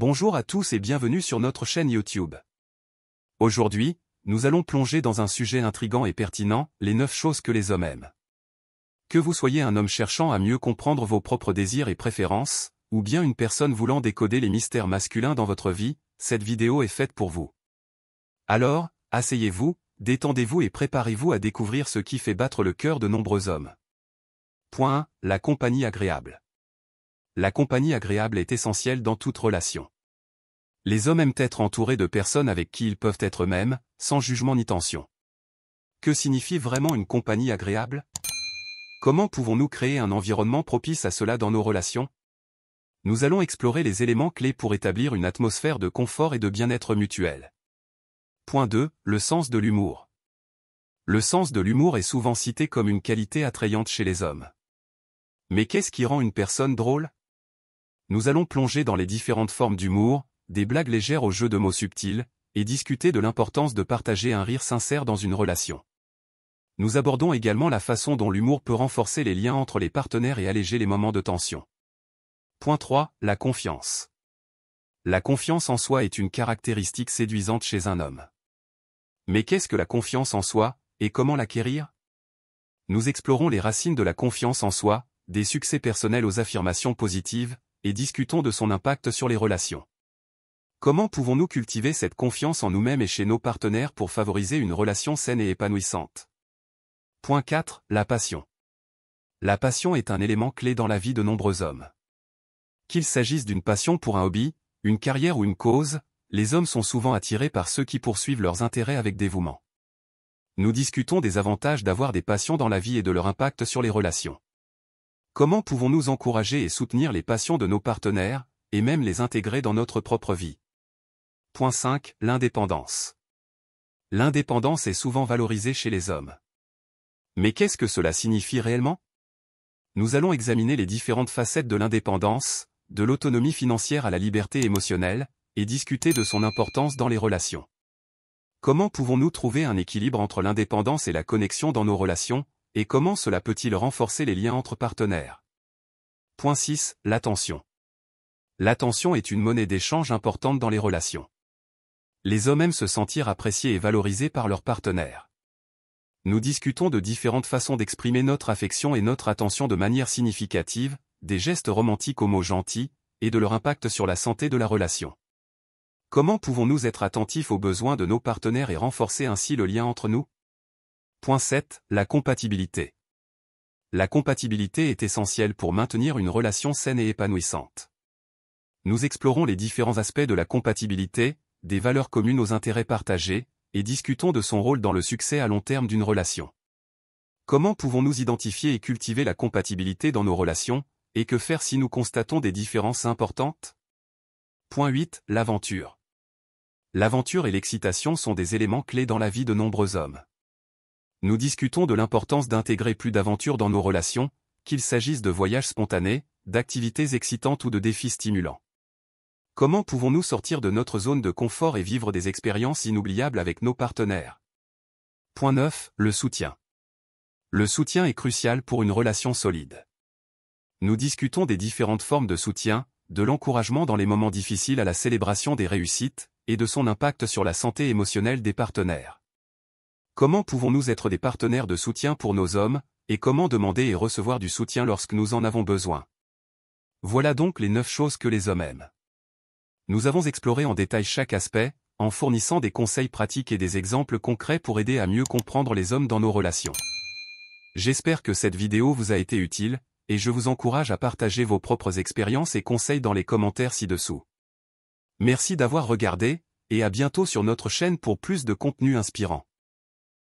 Bonjour à tous et bienvenue sur notre chaîne YouTube. Aujourd'hui, nous allons plonger dans un sujet intrigant et pertinent, les 9 choses que les hommes aiment. Que vous soyez un homme cherchant à mieux comprendre vos propres désirs et préférences, ou bien une personne voulant décoder les mystères masculins dans votre vie, cette vidéo est faite pour vous. Alors, asseyez-vous, détendez-vous et préparez-vous à découvrir ce qui fait battre le cœur de nombreux hommes. Point 1. La compagnie agréable. La compagnie agréable est essentielle dans toute relation. Les hommes aiment être entourés de personnes avec qui ils peuvent être eux-mêmes, sans jugement ni tension. Que signifie vraiment une compagnie agréable? Comment pouvons-nous créer un environnement propice à cela dans nos relations? Nous allons explorer les éléments clés pour établir une atmosphère de confort et de bien-être mutuel. Point 2. Le sens de l'humour. Le sens de l'humour est souvent cité comme une qualité attrayante chez les hommes. Mais qu'est-ce qui rend une personne drôle? Nous allons plonger dans les différentes formes d'humour, des blagues légères aux jeux de mots subtils, et discuter de l'importance de partager un rire sincère dans une relation. Nous abordons également la façon dont l'humour peut renforcer les liens entre les partenaires et alléger les moments de tension. Point 3. La confiance. La confiance en soi est une caractéristique séduisante chez un homme. Mais qu'est-ce que la confiance en soi, et comment l'acquérir? Nous explorons les racines de la confiance en soi, des succès personnels aux affirmations positives, et discutons de son impact sur les relations. Comment pouvons-nous cultiver cette confiance en nous-mêmes et chez nos partenaires pour favoriser une relation saine et épanouissante? Point 4. La passion. La passion est un élément clé dans la vie de nombreux hommes. Qu'il s'agisse d'une passion pour un hobby, une carrière ou une cause, les hommes sont souvent attirés par ceux qui poursuivent leurs intérêts avec dévouement. Nous discutons des avantages d'avoir des passions dans la vie et de leur impact sur les relations. Comment pouvons-nous encourager et soutenir les passions de nos partenaires, et même les intégrer dans notre propre vie? Point 5. L'indépendance. L'indépendance est souvent valorisée chez les hommes. Mais qu'est-ce que cela signifie réellement? Nous allons examiner les différentes facettes de l'indépendance, de l'autonomie financière à la liberté émotionnelle, et discuter de son importance dans les relations. Comment pouvons-nous trouver un équilibre entre l'indépendance et la connexion dans nos relations, et comment cela peut-il renforcer les liens entre partenaires? Point 6. L'attention. L'attention est une monnaie d'échange importante dans les relations. Les hommes aiment se sentir appréciés et valorisés par leurs partenaires. Nous discutons de différentes façons d'exprimer notre affection et notre attention de manière significative, des gestes romantiques aux mots gentils, et de leur impact sur la santé de la relation. Comment pouvons-nous être attentifs aux besoins de nos partenaires et renforcer ainsi le lien entre nous? Point 7. La compatibilité. La compatibilité est essentielle pour maintenir une relation saine et épanouissante. Nous explorons les différents aspects de la compatibilité, des valeurs communes aux intérêts partagés, et discutons de son rôle dans le succès à long terme d'une relation. Comment pouvons-nous identifier et cultiver la compatibilité dans nos relations, et que faire si nous constatons des différences importantes? Point 8. L'aventure. L'aventure et l'excitation sont des éléments clés dans la vie de nombreux hommes. Nous discutons de l'importance d'intégrer plus d'aventures dans nos relations, qu'il s'agisse de voyages spontanés, d'activités excitantes ou de défis stimulants. Comment pouvons-nous sortir de notre zone de confort et vivre des expériences inoubliables avec nos partenaires? Point 9. Le soutien. Le soutien est crucial pour une relation solide. Nous discutons des différentes formes de soutien, de l'encouragement dans les moments difficiles à la célébration des réussites, et de son impact sur la santé émotionnelle des partenaires. Comment pouvons-nous être des partenaires de soutien pour nos hommes, et comment demander et recevoir du soutien lorsque nous en avons besoin? Voilà donc les 9 choses que les hommes aiment. Nous avons exploré en détail chaque aspect, en fournissant des conseils pratiques et des exemples concrets pour aider à mieux comprendre les hommes dans nos relations. J'espère que cette vidéo vous a été utile, et je vous encourage à partager vos propres expériences et conseils dans les commentaires ci-dessous. Merci d'avoir regardé, et à bientôt sur notre chaîne pour plus de contenu inspirant.